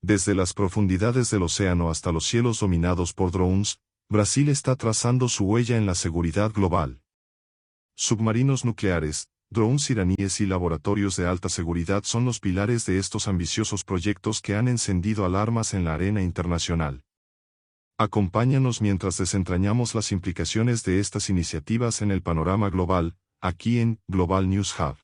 Desde las profundidades del océano hasta los cielos dominados por drones, Brasil está trazando su huella en la seguridad global. Submarinos nucleares, drones iraníes y laboratorios de alta seguridad son los pilares de estos ambiciosos proyectos que han encendido alarmas en la arena internacional. Acompáñanos mientras desentrañamos las implicaciones de estas iniciativas en el panorama global, aquí en Global News Hub.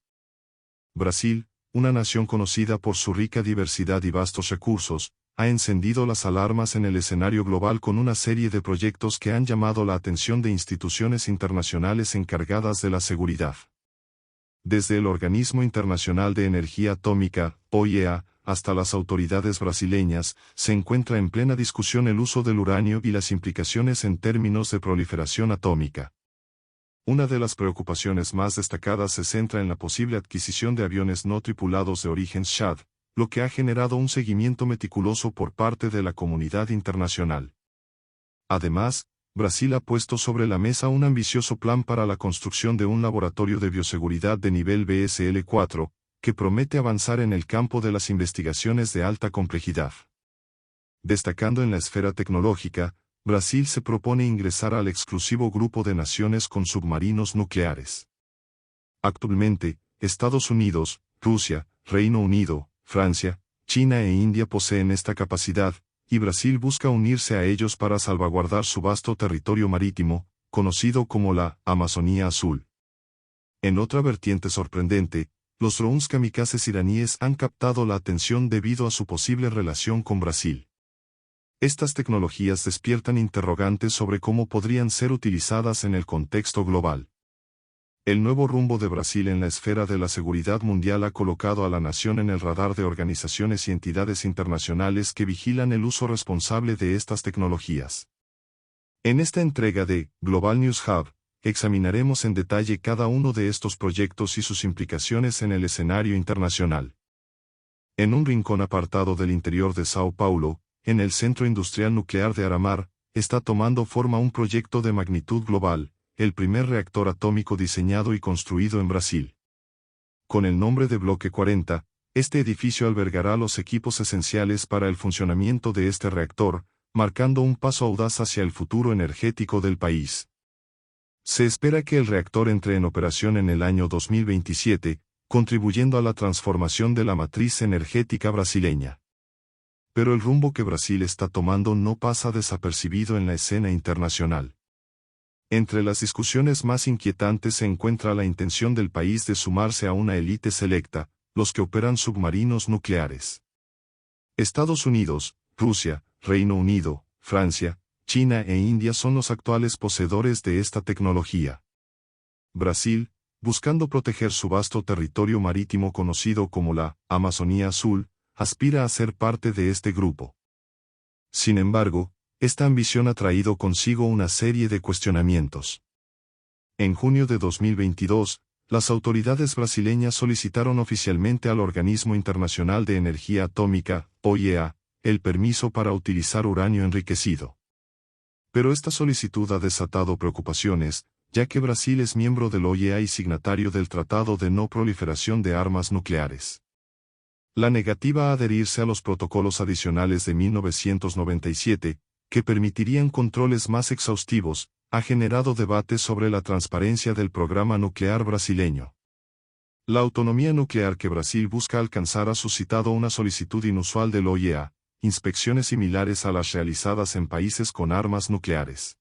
Brasil, una nación conocida por su rica diversidad y vastos recursos, ha encendido las alarmas en el escenario global con una serie de proyectos que han llamado la atención de instituciones internacionales encargadas de la seguridad. Desde el Organismo Internacional de Energía Atómica, OIEA, hasta las autoridades brasileñas, se encuentra en plena discusión el uso del uranio y las implicaciones en términos de proliferación atómica. Una de las preocupaciones más destacadas se centra en la posible adquisición de aviones no tripulados de origen SHAD, lo que ha generado un seguimiento meticuloso por parte de la comunidad internacional. Además, Brasil ha puesto sobre la mesa un ambicioso plan para la construcción de un laboratorio de bioseguridad de nivel BSL-4, que promete avanzar en el campo de las investigaciones de alta complejidad. Destacando en la esfera tecnológica, Brasil se propone ingresar al exclusivo grupo de naciones con submarinos nucleares. Actualmente, Estados Unidos, Rusia, Reino Unido, Francia, China e India poseen esta capacidad, y Brasil busca unirse a ellos para salvaguardar su vasto territorio marítimo, conocido como la Amazonía Azul. En otra vertiente sorprendente, los drones kamikazes iraníes han captado la atención debido a su posible relación con Brasil. Estas tecnologías despiertan interrogantes sobre cómo podrían ser utilizadas en el contexto global. El nuevo rumbo de Brasil en la esfera de la seguridad mundial ha colocado a la nación en el radar de organizaciones y entidades internacionales que vigilan el uso responsable de estas tecnologías. En esta entrega de Global News Hub, examinaremos en detalle cada uno de estos proyectos y sus implicaciones en el escenario internacional. En un rincón apartado del interior de Sao Paulo, en el Centro Industrial Nuclear de Aramar, está tomando forma un proyecto de magnitud global, el primer reactor atómico diseñado y construido en Brasil. Con el nombre de Bloque 40, este edificio albergará los equipos esenciales para el funcionamiento de este reactor, marcando un paso audaz hacia el futuro energético del país. Se espera que el reactor entre en operación en el año 2027, contribuyendo a la transformación de la matriz energética brasileña. Pero el rumbo que Brasil está tomando no pasa desapercibido en la escena internacional. Entre las discusiones más inquietantes se encuentra la intención del país de sumarse a una élite selecta, los que operan submarinos nucleares. Estados Unidos, Rusia, Reino Unido, Francia, China e India son los actuales poseedores de esta tecnología. Brasil, buscando proteger su vasto territorio marítimo conocido como la Amazonía Azul, aspira a ser parte de este grupo. Sin embargo, esta ambición ha traído consigo una serie de cuestionamientos. En junio de 2022, las autoridades brasileñas solicitaron oficialmente al Organismo Internacional de Energía Atómica, OIEA, el permiso para utilizar uranio enriquecido. Pero esta solicitud ha desatado preocupaciones, ya que Brasil es miembro del OIEA y signatario del Tratado de No Proliferación de Armas Nucleares. La negativa a adherirse a los protocolos adicionales de 1997, que permitirían controles más exhaustivos, ha generado debates sobre la transparencia del programa nuclear brasileño. La autonomía nuclear que Brasil busca alcanzar ha suscitado una solicitud inusual del OIEA, inspecciones similares a las realizadas en países con armas nucleares.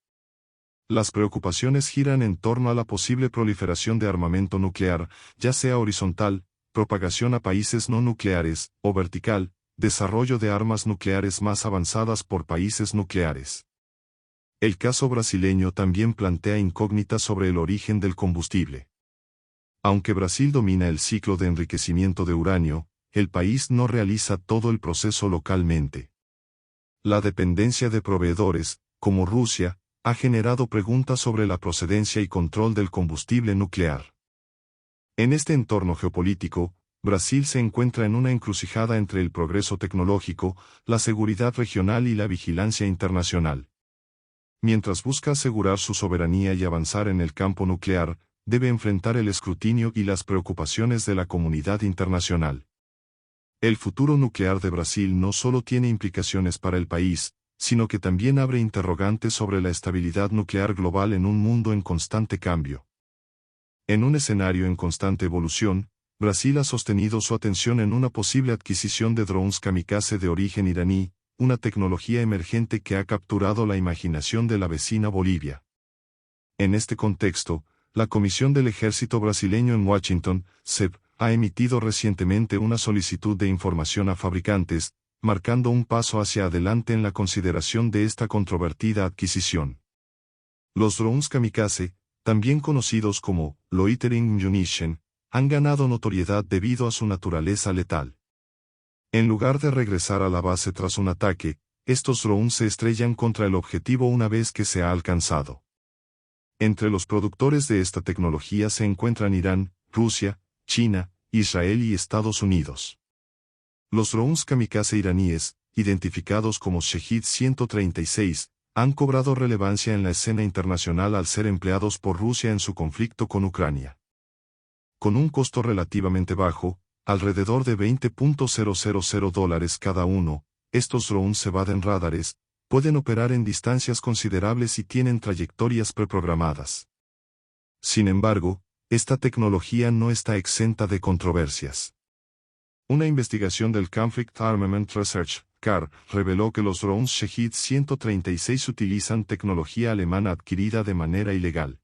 Las preocupaciones giran en torno a la posible proliferación de armamento nuclear, ya sea horizontal, propagación a países no nucleares, o vertical, desarrollo de armas nucleares más avanzadas por países nucleares. El caso brasileño también plantea incógnitas sobre el origen del combustible. Aunque Brasil domina el ciclo de enriquecimiento de uranio, el país no realiza todo el proceso localmente. La dependencia de proveedores, como Rusia, ha generado preguntas sobre la procedencia y control del combustible nuclear. En este entorno geopolítico, Brasil se encuentra en una encrucijada entre el progreso tecnológico, la seguridad regional y la vigilancia internacional. Mientras busca asegurar su soberanía y avanzar en el campo nuclear, debe enfrentar el escrutinio y las preocupaciones de la comunidad internacional. El futuro nuclear de Brasil no solo tiene implicaciones para el país, sino que también abre interrogantes sobre la estabilidad nuclear global en un mundo en constante cambio. En un escenario en constante evolución, Brasil ha sostenido su atención en una posible adquisición de drones kamikaze de origen iraní, una tecnología emergente que ha capturado la imaginación de la vecina Bolivia. En este contexto, la Comisión del Ejército Brasileño en Washington, CEP, ha emitido recientemente una solicitud de información a fabricantes, marcando un paso hacia adelante en la consideración de esta controvertida adquisición. Los drones kamikaze, también conocidos como loitering munition, han ganado notoriedad debido a su naturaleza letal. En lugar de regresar a la base tras un ataque, estos drones se estrellan contra el objetivo una vez que se ha alcanzado. Entre los productores de esta tecnología se encuentran Irán, Rusia, China, Israel y Estados Unidos. Los drones kamikaze iraníes, identificados como Shahed 136, han cobrado relevancia en la escena internacional al ser empleados por Rusia en su conflicto con Ucrania. Con un costo relativamente bajo, alrededor de $20,000 cada uno, estos drones evaden radares, pueden operar en distancias considerables y tienen trayectorias preprogramadas. Sin embargo, esta tecnología no está exenta de controversias. Una investigación del Conflict Armament Research, CAR, reveló que los drones Shahed 136 utilizan tecnología alemana adquirida de manera ilegal.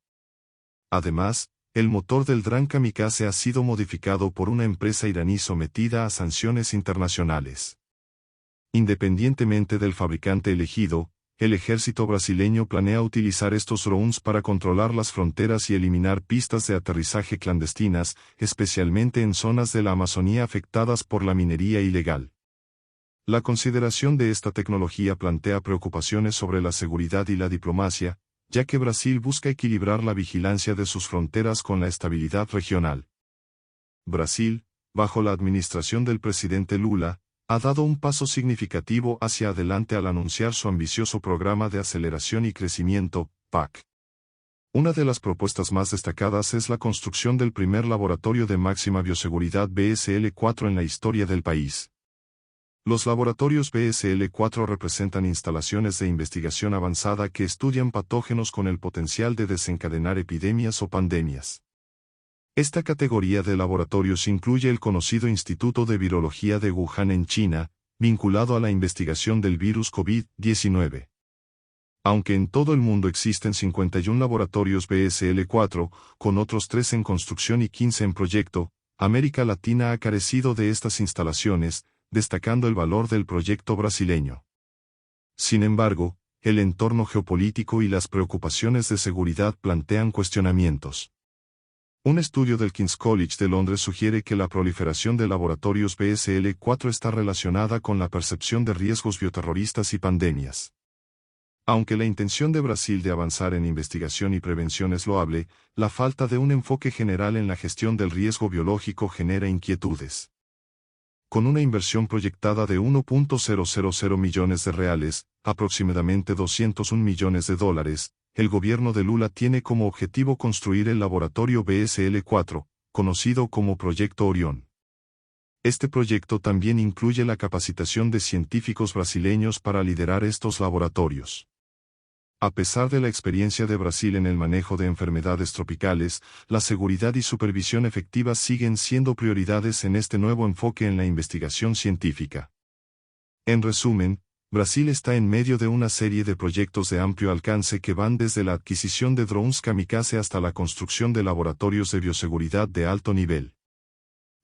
Además, el motor del dron kamikaze ha sido modificado por una empresa iraní sometida a sanciones internacionales. Independientemente del fabricante elegido, el ejército brasileño planea utilizar estos drones para controlar las fronteras y eliminar pistas de aterrizaje clandestinas, especialmente en zonas de la Amazonía afectadas por la minería ilegal. La consideración de esta tecnología plantea preocupaciones sobre la seguridad y la diplomacia, ya que Brasil busca equilibrar la vigilancia de sus fronteras con la estabilidad regional. Brasil, bajo la administración del presidente Lula, ha dado un paso significativo hacia adelante al anunciar su ambicioso programa de aceleración y crecimiento, PAC. Una de las propuestas más destacadas es la construcción del primer laboratorio de máxima bioseguridad BSL-4 en la historia del país. Los laboratorios BSL-4 representan instalaciones de investigación avanzada que estudian patógenos con el potencial de desencadenar epidemias o pandemias. Esta categoría de laboratorios incluye el conocido Instituto de Virología de Wuhan en China, vinculado a la investigación del virus COVID-19. Aunque en todo el mundo existen 51 laboratorios BSL-4, con otros 3 en construcción y 15 en proyecto, América Latina ha carecido de estas instalaciones, destacando el valor del proyecto brasileño. Sin embargo, el entorno geopolítico y las preocupaciones de seguridad plantean cuestionamientos. Un estudio del King's College de Londres sugiere que la proliferación de laboratorios BSL-4 está relacionada con la percepción de riesgos bioterroristas y pandemias. Aunque la intención de Brasil de avanzar en investigación y prevención es loable, la falta de un enfoque general en la gestión del riesgo biológico genera inquietudes. Con una inversión proyectada de 1.000 millones de reales, aproximadamente $201 millones, el gobierno de Lula tiene como objetivo construir el laboratorio BSL-4, conocido como Proyecto Orión. Este proyecto también incluye la capacitación de científicos brasileños para liderar estos laboratorios. A pesar de la experiencia de Brasil en el manejo de enfermedades tropicales, la seguridad y supervisión efectivas siguen siendo prioridades en este nuevo enfoque en la investigación científica. En resumen, Brasil está en medio de una serie de proyectos de amplio alcance que van desde la adquisición de drones kamikaze hasta la construcción de laboratorios de bioseguridad de alto nivel.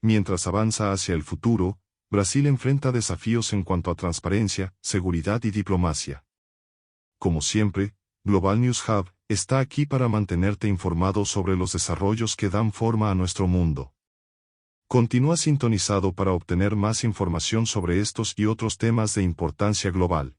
Mientras avanza hacia el futuro, Brasil enfrenta desafíos en cuanto a transparencia, seguridad y diplomacia. Como siempre, Global News Hub está aquí para mantenerte informado sobre los desarrollos que dan forma a nuestro mundo. Continúa sintonizado para obtener más información sobre estos y otros temas de importancia global.